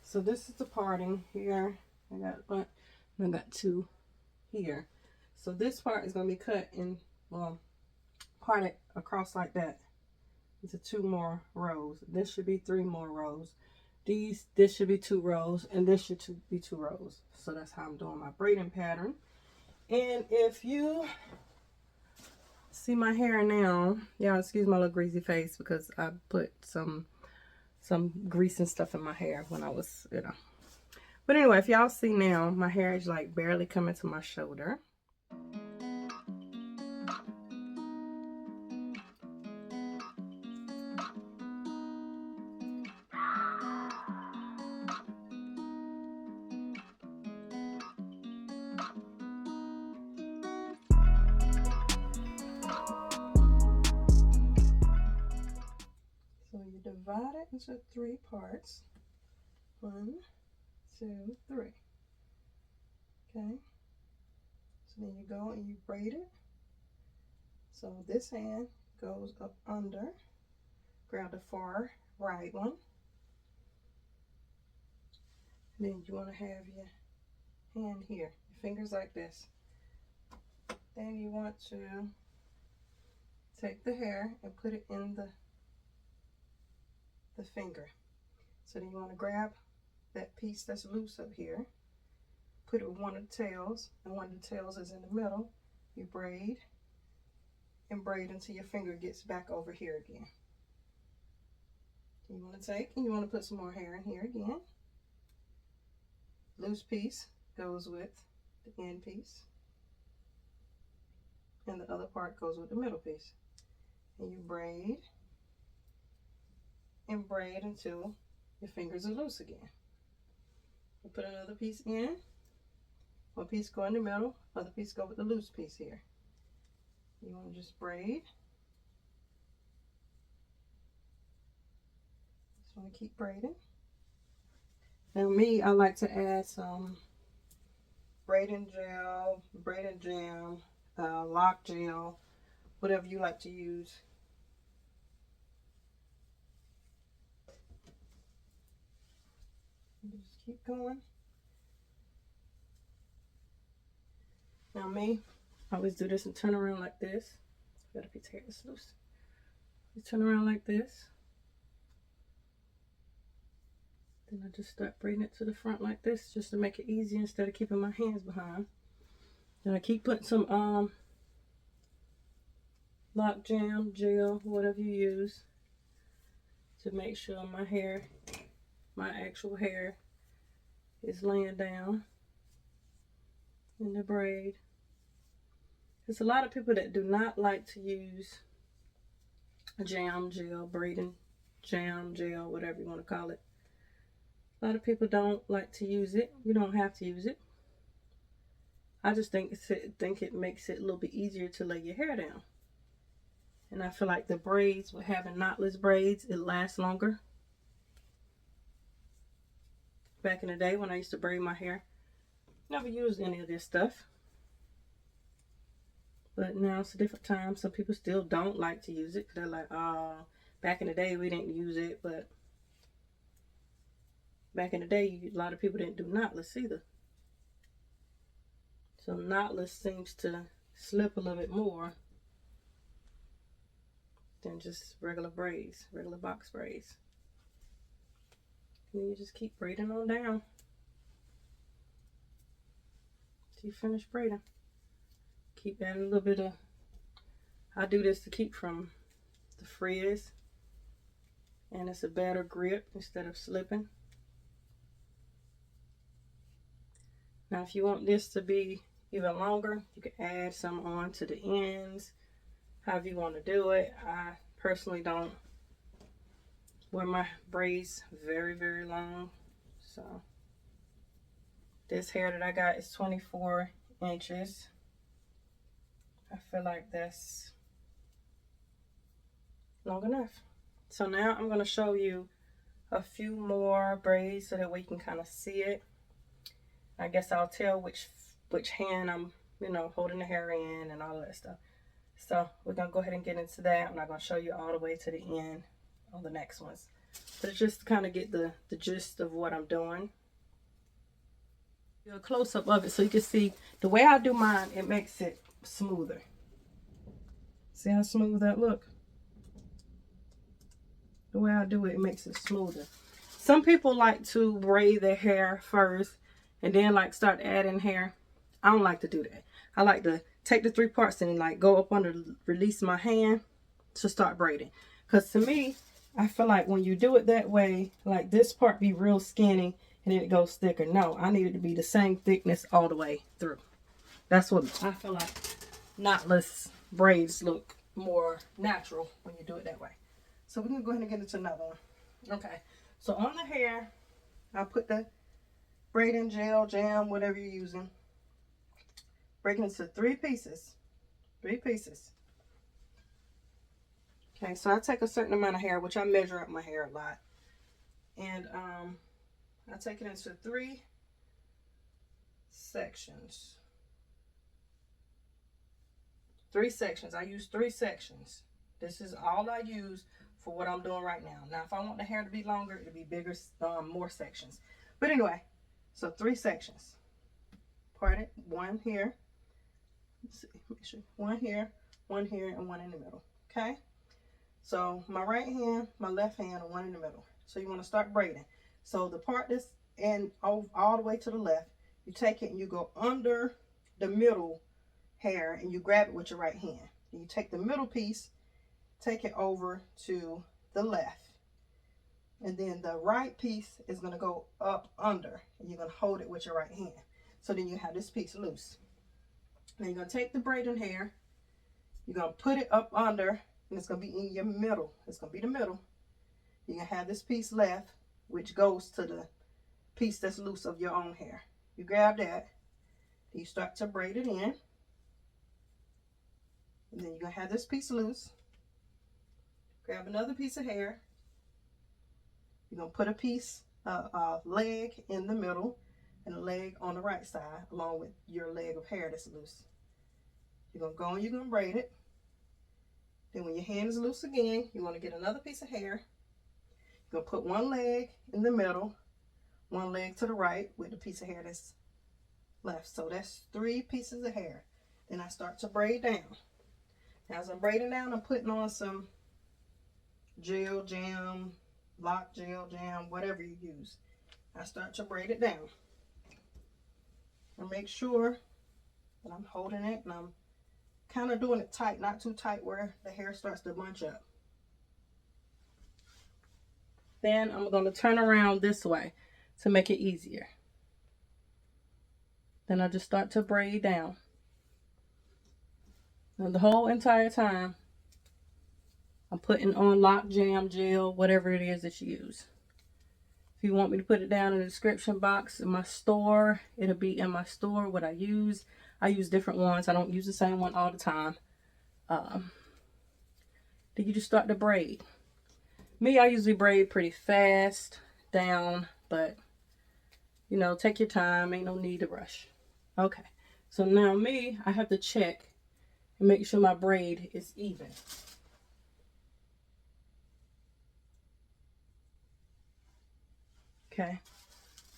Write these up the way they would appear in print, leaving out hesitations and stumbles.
So this is the parting here. I got two here. So this part is going to be cut in, well, parted across like that into 2 more rows. This should be 3 more rows. This should be 2 rows, and this should be 2 rows. So that's how I'm doing my braiding pattern. And if you see my hair now, y'all excuse my little greasy face because I put some grease and stuff in my hair when I was, you know. But anyway, if y'all see now, my hair is like barely coming to my shoulder. So you divide it into 3 parts. 1, 2, 3. Okay. So then you go and you braid it. So this hand goes up under. Grab the far right one. Then you want to have your hand here, your fingers like this. Then you want to take the hair and put it in the finger. So then you want to grab that piece that's loose up here, put it with one of the tails, and one of the tails is in the middle. You braid and braid until your finger gets back over here again. You want to take and you want to put some more hair in here again. Loose piece goes with the end piece, and the other part goes with the middle piece. And you braid and braid until your fingers are loose again. You put another piece in, one piece go in the middle, other piece go with the loose piece here. You want to just braid. Just want to keep braiding. Now me, I like to add some braiding gel, braiding jam, lock gel, whatever you like to use. Just keep going. Now me, I always do this and turn around like this. Got a piece of hair that's loose. You turn around like this. Then I just start braiding it to the front like this, just to make it easy instead of keeping my hands behind. Then I keep putting some lock jam, gel, whatever you use, to make sure my hair, my actual hair, is laying down in the braid. There's a lot of people that do not like to use jam, gel, braiding jam, gel, whatever you want to call it. A lot of people don't like to use it. You don't have to use it. I just think it makes it a little bit easier to lay your hair down. And I feel like the braids, with having knotless braids, it lasts longer. Back in the day when I used to braid my hair, never used any of this stuff. But now it's a different time. Some people still don't like to use it. They're like, oh, back in the day we didn't use it. But back in the day, a lot of people didn't do knotless either. So knotless seems to slip a little bit more than just regular braids, regular box braids. And you just keep braiding on down till you finish braiding. Keep adding a little bit of, I do this to keep from the frizz, and it's a better grip instead of slipping. Now if you want this to be even longer, you can add some on to the ends, however you want to do it. I personally don't wear my braids very, very long. So this hair that I got is 24 inches. I feel like that's long enough. So now I'm going to show you a few more braids so that we can kind of see it. I guess I'll tell which hand I'm, holding the hair in and all of that stuff. So we're going to go ahead and get into that. I'm not going to show you all the way to the end on the next ones. But it's just to kind of get the gist of what I'm doing. Do a close-up of it so you can see the way I do mine, it makes it smoother. See how smooth that look? The way I do it, it makes it smoother. Some people like to braid their hair first and then like start adding hair. I don't like to do that. I like to take the 3 parts and like go up under, release my hand to start braiding. Because to me, I feel like when you do it that way, like this part be real skinny and then it goes thicker. No, I need it to be the same thickness all the way through. That's what I feel like. Knotless braids look more natural when you do it that way. So we're going to go ahead and get into another one. Okay, so on the hair, I'll put the braiding gel, jam, whatever you're using. Break it into 3 pieces. 3 pieces. Okay, so I take a certain amount of hair, which I measure up my hair a lot. And I take it into 3 sections. 3 sections. I use 3 sections. This is all I use for what I'm doing right now. Now, if I want the hair to be longer, it'll be bigger, more sections. But anyway, so 3 sections. Part it, 1 here. Let's see, make sure. 1 here, 1 here, and 1 in the middle. Okay? So my right hand, my left hand, and 1 in the middle. So you want to start braiding. So the part that's and all the way to the left, you take it and you go under the middle hair and you grab it with your right hand. You take the middle piece, take it over to the left, and then the right piece is going to go up under, and you're going to hold it with your right hand. So then you have this piece loose. Now you're going to take the braiding hair, you're going to put it up under, and it's going to be in your middle. It's going to be the middle. You're going to have this piece left, which goes to the piece that's loose of your own hair. You grab that, you start to braid it in, and then you're going to have this piece loose. Grab another piece of hair. You're going to put a piece, leg in the middle and a leg on the right side along with your leg of hair that's loose. You're going to go and you're going to braid it. Then when your hand is loose again, you want to get another piece of hair. You're going to put 1 leg in the middle, 1 leg to the right with the piece of hair that's left. So that's 3 pieces of hair. Then I start to braid down. Now as I'm braiding down, I'm putting on some gel, jam, lock gel, jam, whatever you use. I start to braid it down. And make sure that I'm holding it and I'm kind of doing it tight, not too tight where the hair starts to bunch up. Then I'm going to turn around this way to make it easier. Then I just start to braid down. And the whole entire time, I'm putting on lock, jam, gel, whatever it is that you use. If you want me to put it down in the description box in my store, it'll be in my store what I use. I use different ones. I don't use the same one all the time. Then you just start to braid. Me, I usually braid pretty fast down, but you know, take your time. Ain't no need to rush. Okay, so now me, I have to check and make sure my braid is even. Okay,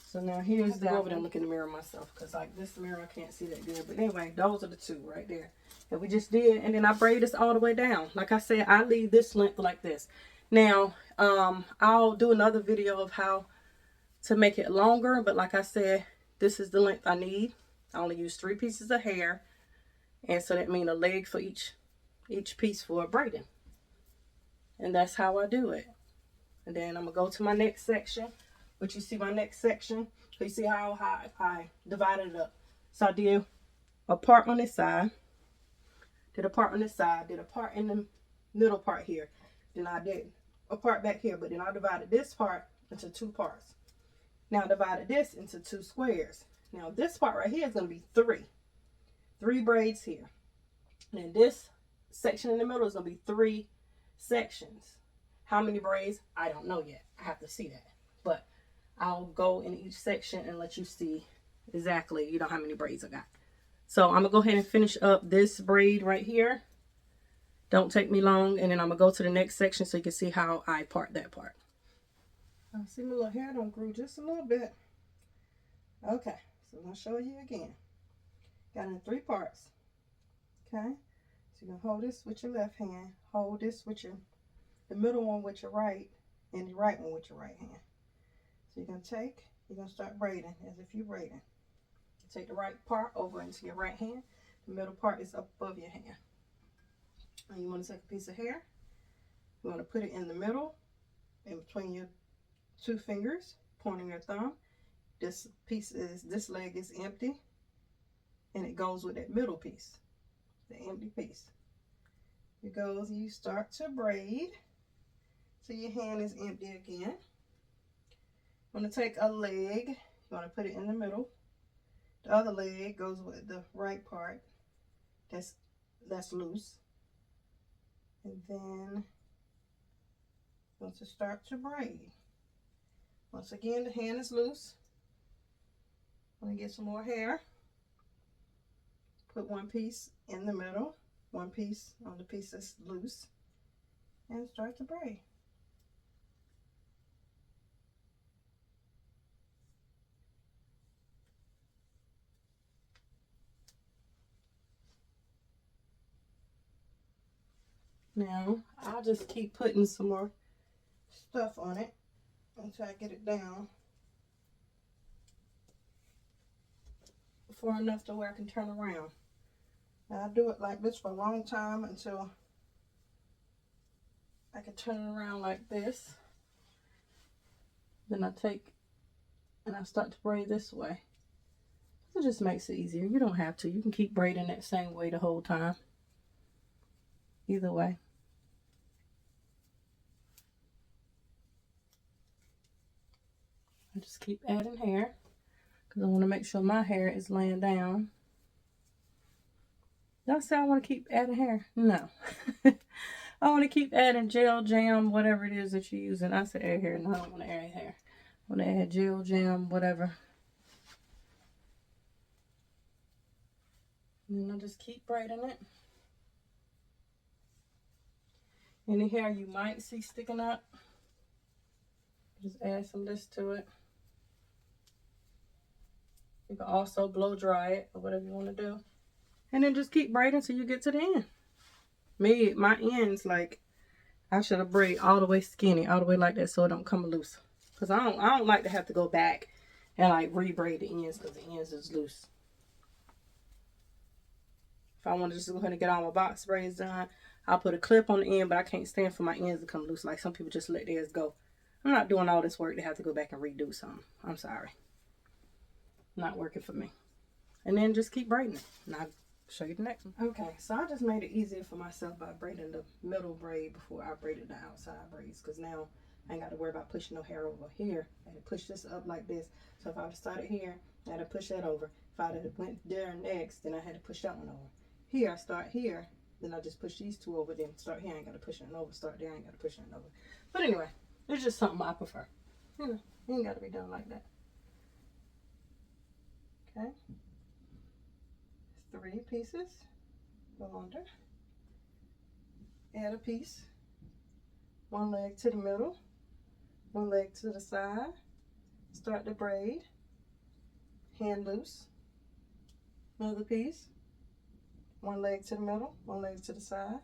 so now here's the over there and look in the mirror myself, because like this mirror I can't see that good. But anyway, those are the 2 right there that we just did. And then I braid this all the way down. Like I said, I leave this length like this. Now I'll do another video of how to make it longer, but like I said, this is the length I need. I only use 3 pieces of hair, and so that means a leg for each piece for braiding. And that's how I do it. And then I'm gonna go to my next section. But you see my next section, so you see how I divided it up. So I did a part on this side, did a part on this side, did a part in the middle part here. Then I did a part back here, but then I divided this part into 2 parts. Now I divided this into 2 squares. Now this part right here is going to be 3 braids here. And this section in the middle is going to be 3 sections. How many braids? I don't know yet. I have to see that. But I'll go in each section and let you see exactly, how many braids I got. So I'm going to go ahead and finish up this braid right here. Don't take me long. And then I'm going to go to the next section so you can see how I part that part. I see my little hair don't grew just a little bit. Okay, so I'm going to show you again. Got it in 3 parts. Okay, so you're going to hold this with your left hand, hold this with the middle one with your right, and the right one with your right hand. So you're going to start braiding as if you're braiding. Take the right part over into your right hand. The middle part is up above your hand. And you want to take a piece of hair. You want to put it in the middle, in between your 2 fingers, pointing your thumb. This leg is empty, and it goes with that middle piece, the empty piece. It goes, you start to braid, so your hand is empty again. You want to take a leg, you want to put it in the middle. The other leg goes with the right part that's loose. And then you want to start to braid. Once again, the hand is loose. Want to get some more hair. Put one piece in the middle, one piece on the piece that's loose, and start to braid. Now, I'll just keep putting some more stuff on it until I get it down far enough to where I can turn around. Now, I do it like this for a long time until I can turn it around like this. Then I take and I start to braid this way. It just makes it easier. You don't have to. You can keep braiding that same way the whole time. Either way. I just keep adding hair because I want to make sure my hair is laying down. Did I say I want to keep adding hair? No. I want to keep adding gel, jam, whatever it is that you're using. I said add hair. No, I don't want to add hair. I want to add gel, jam, whatever. And then I just keep braiding it. Any hair you might see sticking up, just add some of this to it. You can also blow dry it or whatever you want to do. And then just keep braiding till you get to the end. My ends, like, I should have braid all the way skinny, all the way like that so it don't come loose. Because I don't like to have to go back and like re-braid the ends because the ends is loose. If I want to just go ahead and get all my box braids done, I'll put a clip on the end, but I can't stand for my ends to come loose. Like some people just let theirs go. I'm not doing all this work to have to go back and redo something. I'm sorry. Not working for me. And then just keep braiding it. And I'll show you the next one. Okay, so I just made it easier for myself by braiding the middle braid before I braided the outside braids. Because now I ain't got to worry about pushing no hair over here. I had to push this up like this. So if I would have started here, I had to push that over. If I would have went there next, then I had to push that one over. Here, I start here. Then I just push these 2 over. Then start here, I ain't got to push it over. Start there, I ain't got to push it over. But anyway, it's just something I prefer. You know, you ain't got to be done like that. Okay. 3 pieces. Go under. Add a piece. 1 leg to the middle. 1 leg to the side. Start the braid. Hand loose. Another piece. 1 leg to the middle. 1 leg to the side.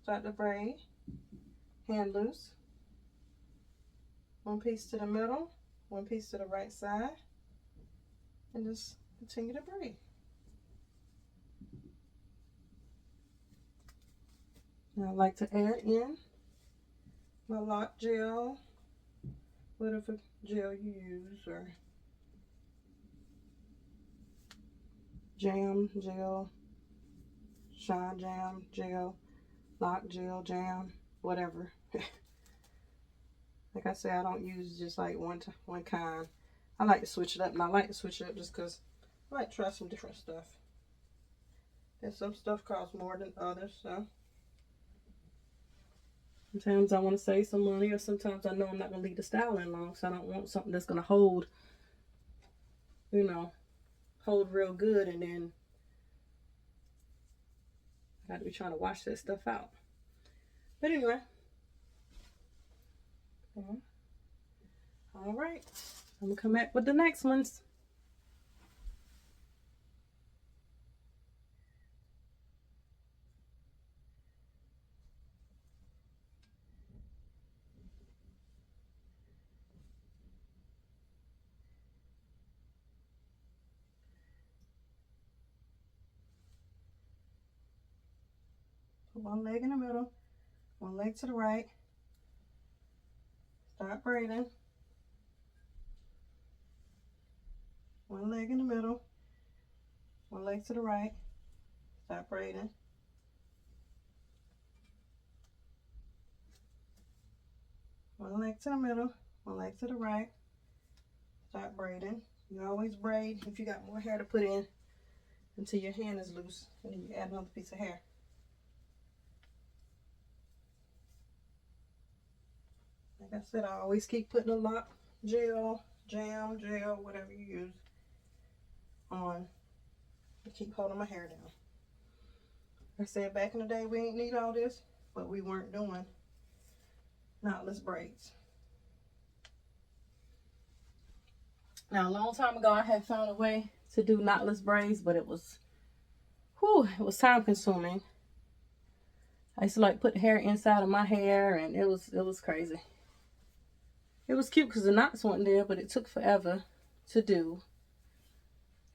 Start the braid. Hand loose. 1 piece to the middle. 1 piece to the right side. And just continue to braid. Now I like to add in my lock gel, whatever gel you use, or jam gel, shine jam gel, lock gel jam, whatever. Like I said, I don't use just like one kind. I like to switch it up, and I like to switch it up just because I like to try some different stuff. And some stuff costs more than others, so sometimes I want to save some money, or sometimes I know I'm not going to leave the styling long, so I don't want something that's going to hold, you know, hold real good, and then I got to be trying to wash that stuff out. But anyway, All right, I'm gonna come back with the next ones. Put one leg in the middle, one leg to the right. Start braiding. One leg in the middle, one leg to the right. Start braiding. One leg to the middle, one leg to the right. Start braiding. You always braid if you got more hair to put in until your hand is loose, and then you add another piece of hair. Like I said, I always keep putting a lock gel, jam, gel, whatever you use on to keep holding my hair down. I said back in the day we ain't need all this, but we weren't doing knotless braids. Now a long time ago I had found a way to do knotless braids, but it was time consuming. I used to like put hair inside of my hair, and it was crazy. It was cute because the knots weren't there, but it took forever to do.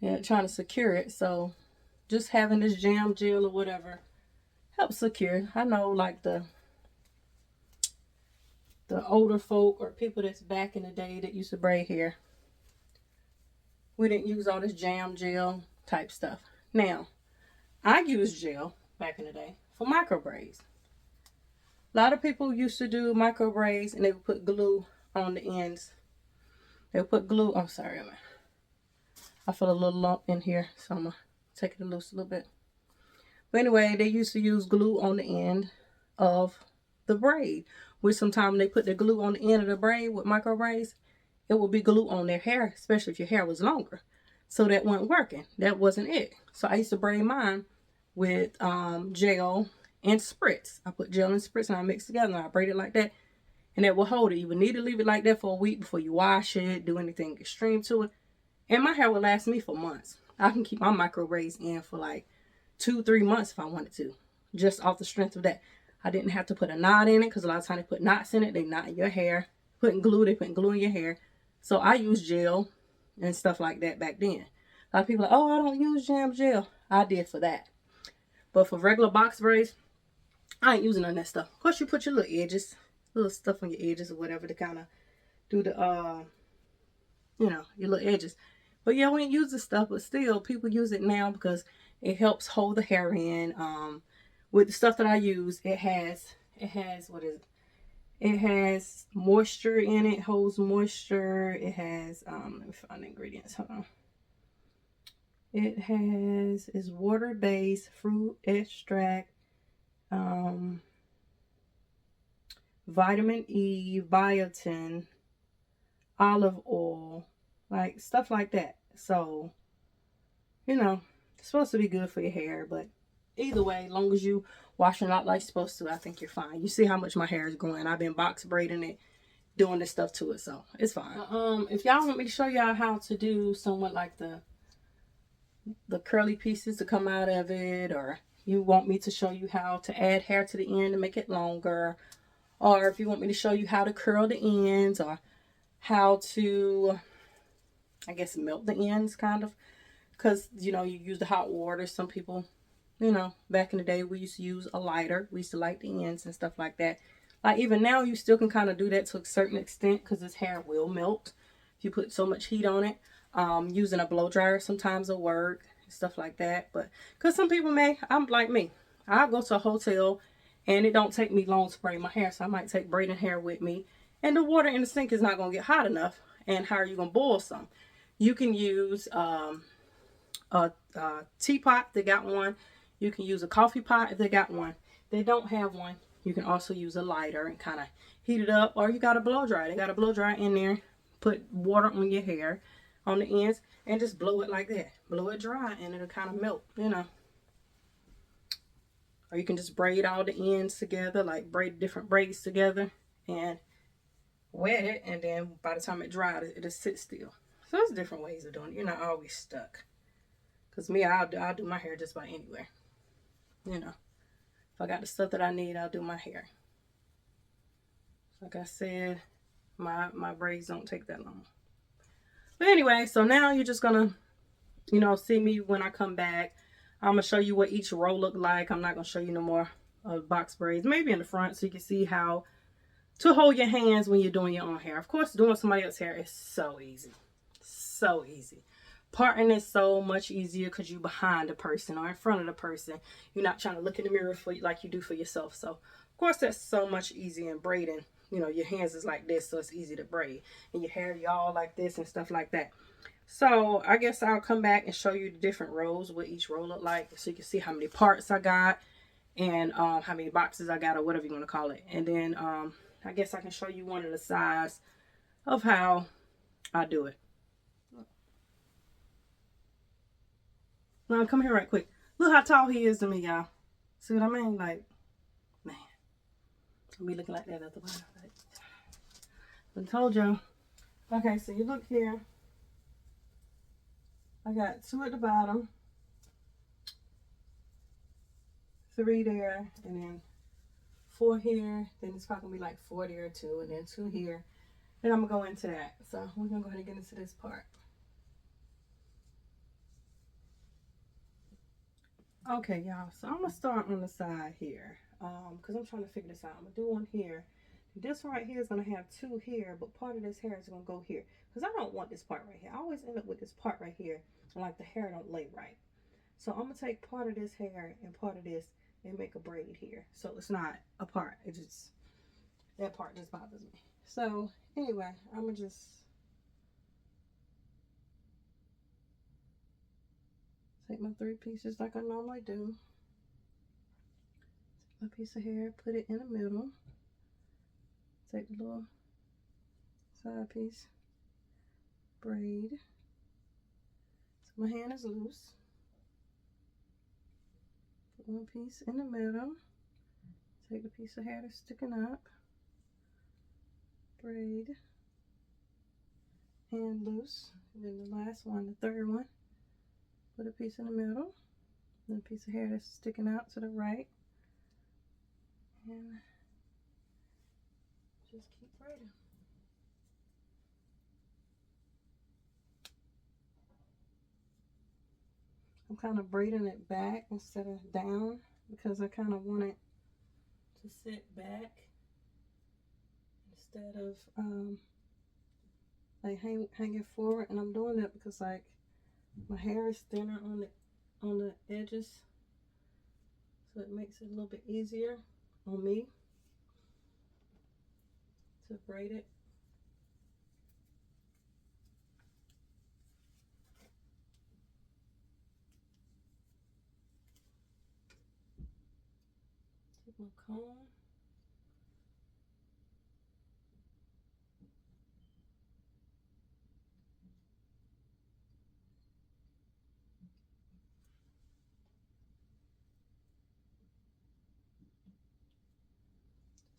Yeah, trying to secure it. So just having this jam gel or whatever helps secure. I know like the older folk or people that's back in the day that used to braid hair, we didn't use all this jam gel type stuff. Now, I used gel back in the day for micro braids. A lot of people used to do micro braids and they would put glue on the ends. They would put glue. Oh, sorry. I feel a little lump in here, so I'm going to take it loose a little bit. But anyway, they used to use glue on the end of the braid. Which sometimes they put the glue on the end of the braid with micro braids, it would be glue on their hair, especially if your hair was longer. So that wasn't working. That wasn't it. So I used to braid mine with gel and spritz. I put gel and spritz and I mix together and I braid it like that. And that will hold it. You would need to leave it like that for a week before you wash it, do anything extreme to it. And my hair will last me for months. I can keep my micro braids in for like 2-3 months if I wanted to. Just off the strength of that. I didn't have to put a knot in it because a lot of times they put knots in it. They knot in your hair. Putting glue, they putting glue in your hair. So I use gel and stuff like that back then. A lot of people are like, oh, I don't use jam gel. I did for that. But for regular box braids, I ain't using none of that stuff. Of course, you put your little edges, little stuff on your edges or whatever to kind of do the, your little edges. But yeah, we ain't use this stuff, but still, people use it now because it helps hold the hair in. With the stuff that I use, it has, what is it? It has moisture in it, holds moisture. It has, let me find the ingredients, hold on. It's water-based, fruit extract, vitamin E, biotin, olive oil, like stuff like that. So, it's supposed to be good for your hair, but either way, as long as you washing it out like you're supposed to, I think you're fine. You see how much my hair is growing. I've been box braiding it, doing this stuff to it, so it's fine. If y'all want me to show y'all how to do somewhat like the curly pieces to come out of it, or you want me to show you how to add hair to the end to make it longer, or if you want me to show you how to curl the ends, or how to, I guess, melt the ends kind of, because you use the hot water. Some people, back in the day we used to use a lighter. We used to light the ends and stuff like that. Like even now you still can kind of do that to a certain extent because this hair will melt if you put so much heat on it. Using a blow dryer sometimes will work, stuff like that. But because some people I'm like me, I'll go to a hotel and it don't take me long to braid my hair, so I might take braiding hair with me, and the water in the sink is not going to get hot enough. And how are you going to boil some? You can use a teapot if they got one. You can use a coffee pot if they got one. If they don't have one, you can also use a lighter and kind of heat it up, or you got a blow dryer. They got a blow dryer in there. Put water on your hair on the ends and just blow it like that. Blow it dry and it'll kind of melt, Or you can just braid all the ends together, like braid different braids together and wet it, and then by the time it dries, it'll sit still. So there's different ways of doing it. You're not always stuck. Because me, I'll do my hair just about anywhere. You know, if I got the stuff that I need, I'll do my hair. Like I said, my braids don't take that long. But anyway, so now you're just gonna, you know, see me when I come back. I'm gonna show you what each row look like. I'm not gonna show you no more box braids. Maybe in the front so you can see how to hold your hands when you're doing your own hair. Of course, doing somebody else's hair is so easy. So easy. Parting is so much easier because you're behind the person or in front of the person. You're not trying to look in the mirror for like you do for yourself. So, of course, that's so much easier in braiding. You know, your hands is like this, so it's easy to braid. And your hair, y'all like this and stuff like that. So, I guess I'll come back and show you the different rows, what each row look like. So you can see how many parts I got and how many boxes I got or whatever you want to call it. And then I guess I can show you one of the sides of how I do it. Now, come here right quick. Look how tall he is to me, y'all. See what I mean? Like, man. I'll be looking like that at the bottom. I told y'all. Okay, so you look here. I got 2 at the bottom. 3 there. And then 4 here. Then it's probably going to be like 4 there too. And then 2 here. Then I'm going to go into that. So we're going to go ahead and get into this part. Okay, y'all, so I'm going to start on the side here because I'm trying to figure this out. I'm going to do one here. This one right here is going to have 2 here, but part of this hair is going to go here because I don't want this part right here. I always end up with this part right here, and like the hair don't lay right. So I'm going to take part of this hair and part of this and make a braid here. So it's not a part. It just, that part just bothers me. So anyway, I'm going to just take my 3 pieces like I normally do. Take my piece of hair, put it in the middle. Take the little side piece, braid. So my hand is loose. Put one piece in the middle. Take the piece of hair that's sticking up. Braid. Hand loose. And then the last one, the third one. Put a piece in the middle. Then a piece of hair that's sticking out to the right. And just keep braiding. I'm kind of braiding it back instead of down because I kind of want it to sit back instead of like hanging forward. And I'm doing that because like my hair is thinner on the edges, so it makes it a little bit easier on me to braid it. Take my comb.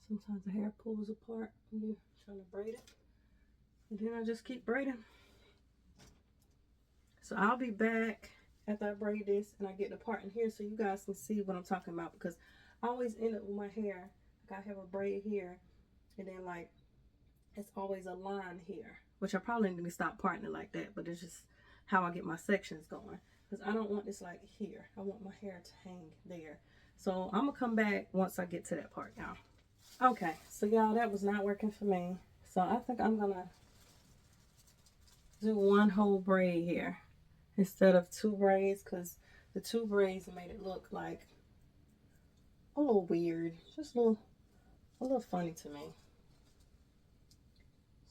Sometimes the hair pulls apart when you're trying to braid it. And then I just keep braiding. So I'll be back after I braid this and I get the part in here so you guys can see what I'm talking about, because I always end up with my hair, like I have a braid here and then like it's always a line here, which I probably need to stop parting it like that, but it's just how I get my sections going, because I don't want this like here. I want my hair to hang there. So I'm gonna come back once I get to that part, y'all. Okay, so y'all, that was not working for me. So I think I'm gonna do one whole braid here instead of 2 braids, because the 2 braids made it look like a little weird, just a little funny to me.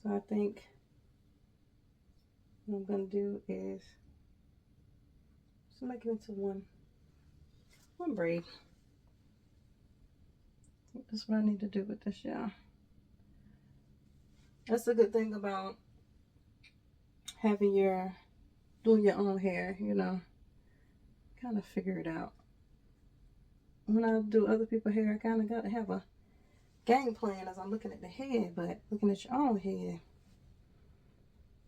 So I think what I'm gonna do is just make it into one braid. I think that's what I need to do with this, y'all. That's the good thing about having doing your own hair, you know, kind of figure it out. When I do other people's hair, I kind of got to have a game plan as I'm looking at the head, but looking at your own head,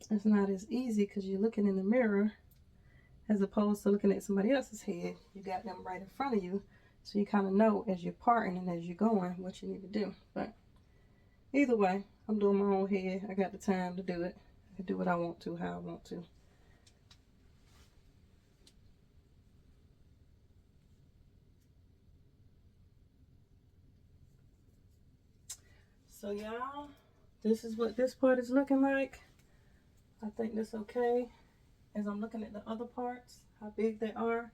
it's not as easy because you're looking in the mirror as opposed to looking at somebody else's head. You got them right in front of you, so you kind of know as you're parting and as you're going what you need to do. But either way, I'm doing my own head. I got the time to do it. I can do what I want to, how I want to. So y'all, this is what this part is looking like. I think that's okay. As I'm looking at the other parts, how big they are,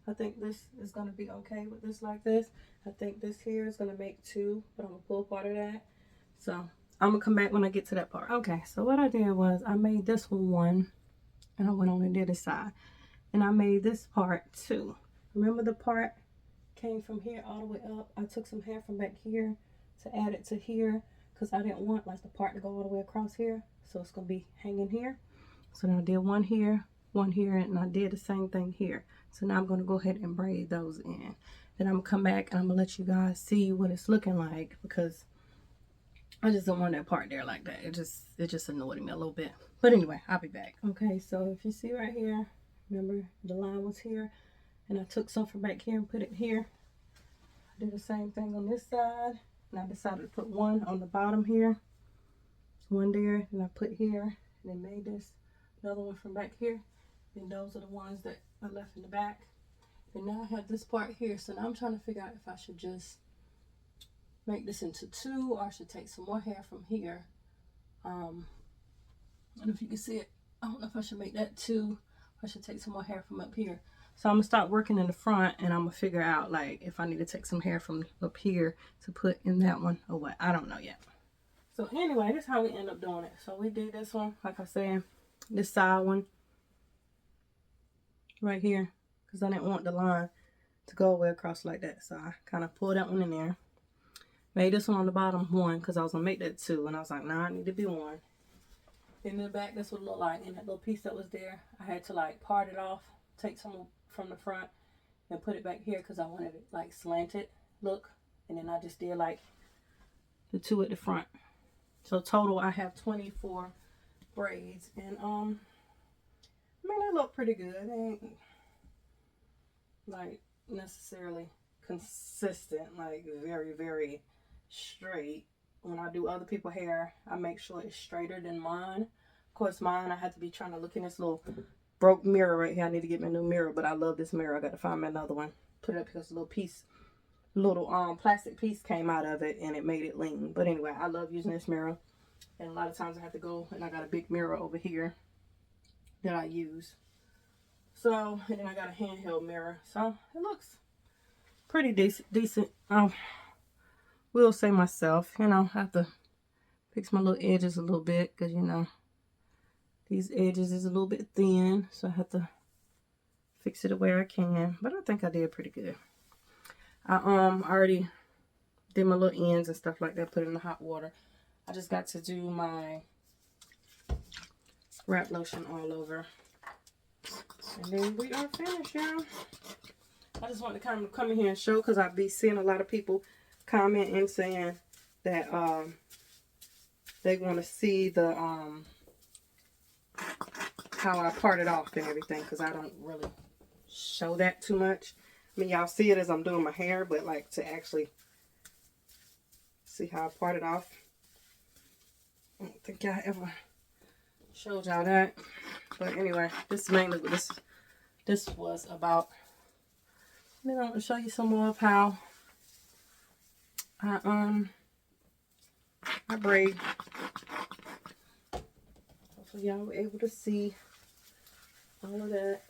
I think this is going to be okay with this like this. I think this here is going to make 2, but I'm going to pull part of that. So I'm going to come back when I get to that part. Okay, so what I did was I made this one, and I went on and did this side. And I made this part 2. Remember the part came from here all the way up? I took some hair from back here to add it to here because I didn't want like the part to go all the way across here. So it's going to be hanging here. So now I did one here, and I did the same thing here. So now I'm going to go ahead and braid those in. Then I'm going to come back and I'm going to let you guys see what it's looking like because I just don't want that part there like that. It just annoyed me a little bit. But anyway, I'll be back. Okay, so if you see right here, remember the line was here and I took some from back here and put it here. I did the same thing on this side. And I decided to put one on the bottom here, one there, and I put here, and then made this another one from back here. And those are the ones that I left in the back. And now I have this part here, so now I'm trying to figure out if I should just make this into 2 or I should take some more hair from here. I don't know if you can see it. I don't know if I should make that 2 or I should take some more hair from up here. So I'm going to start working in the front and I'm going to figure out like if I need to take some hair from up here to put in that one or what. I don't know yet. So anyway, this is how we end up doing it. So we did this one, like I said, this side one right here because I didn't want the line to go all the way across like that. So I kind of pulled that one in there. Made this one on the bottom 1 because I was going to make that 2. And I was like, nah, I need to be 1. In the back, that's what it looked like. And that little piece that was there, I had to like part it off, take some from the front and put it back here because I wanted it like slanted look. And then I just did like the 2 at the front. So total I have 24 braids. And I mean they look pretty good. They ain't like necessarily consistent, like very, very straight. When I do other people's hair, I make sure it's straighter than mine. Of course mine I had to be trying to look in this little broke mirror right here. I need to get me a new mirror, but I love this mirror. I got to find me another one. Put it up because a little piece, plastic piece came out of it and it made it lean. But anyway, I love using this mirror. And a lot of times I have to go and I got a big mirror over here that I use. So, and then I got a handheld mirror. So it looks pretty decent. Will say myself, you know, I have to fix my little edges a little bit because, you know, these edges is a little bit thin, so I have to fix it where I can. But I think I did pretty good. I already did my little ends and stuff like that, put it in the hot water. I just got to do my wrap lotion all over. And then we are finished, y'all. I just want to kind of come in here and show because I be seeing a lot of people comment and saying that they want to see the how I part it off and everything because I don't really show that too much. I mean, y'all see it as I'm doing my hair, but like to actually see how I part it off, I don't think I ever showed y'all that. But anyway, this is mainly what this was about. Then I'm gonna show you some more of how I braid. Hopefully y'all were able to see all of that.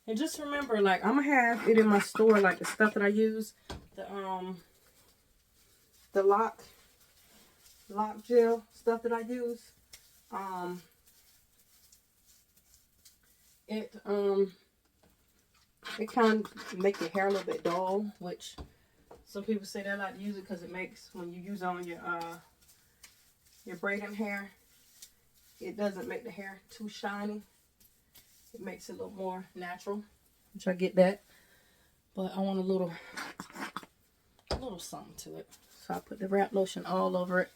And just remember, like, I'm gonna have it in my store, like the stuff that I use, the lock gel stuff that I use. It kind of make your hair a little bit dull, which some people say they like to use it because it makes, when you use it on your braiding hair, it doesn't make the hair too shiny. It makes it a little more natural, which I get that. But I want a little little something to it. So I put the wrap lotion all over it.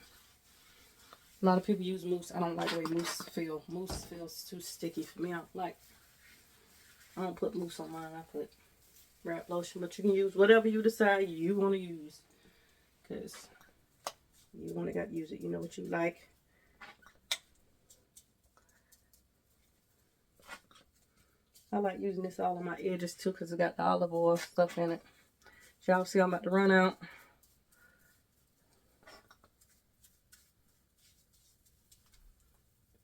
A lot of people use mousse. I don't like the way mousse feels. Mousse feels too sticky for me. I don't put mousse on mine. I put wrap lotion. But you can use whatever you decide you want to use. Because you only got to use it. You know what you like. I like using this all on my edges too because it got the olive oil stuff in it. Y'all see I'm about to run out.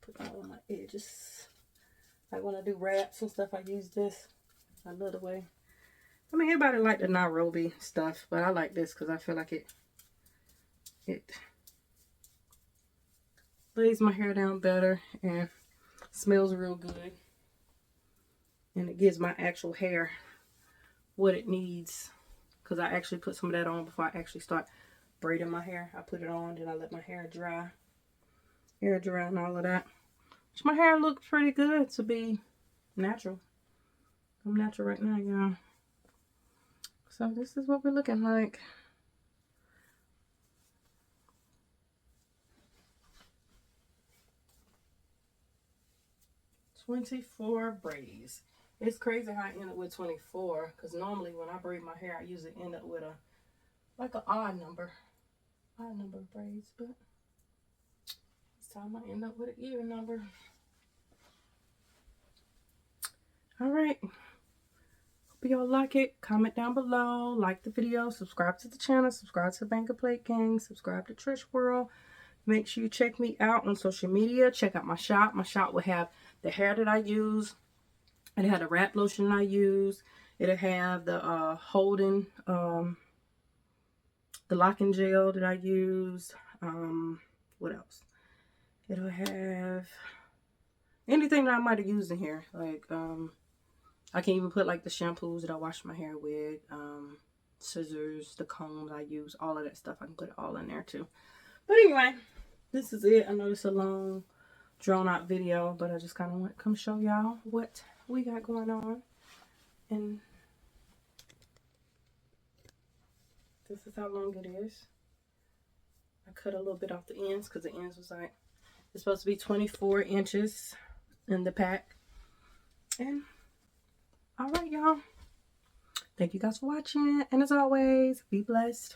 Put it all on my edges. Like when I do wraps and stuff, I use this. I love the way. I mean, everybody like the Nairobi stuff, but I like this because I feel like it lays my hair down better and smells real good. And it gives my actual hair what it needs. Because I actually put some of that on before I actually start braiding my hair. I put it on, then I let my hair dry. Hair dry and all of that. Which my hair looks pretty good to be natural. I'm natural right now, y'all. So this is what we're looking like. $24 braids. It's crazy how I end up with 24, because normally when I braid my hair, I usually end up with like an odd number of braids, but this time I end up with an even number. All right. Hope y'all like it. Comment down below, like the video, subscribe to the channel, subscribe to Banker Plate Gang, subscribe to Trish World. Make sure you check me out on social media. Check out my shop. My shop will have the hair that I use. It had a wrap lotion I use. It'll have the holding, the locking gel that I use. What else? It'll have anything that I might have used in here. Like, I can even put like the shampoos that I wash my hair with, scissors, the combs I use, all of that stuff. I can put it all in there too. But anyway, this is it. I know it's a long, drawn out video, but I just kind of want to come show y'all what we got going on. And this is how long it is. I cut a little bit off the ends because the ends was like, it's supposed to be 24 inches in the pack. And all right, y'all. Thank you guys for watching. And as always, be blessed.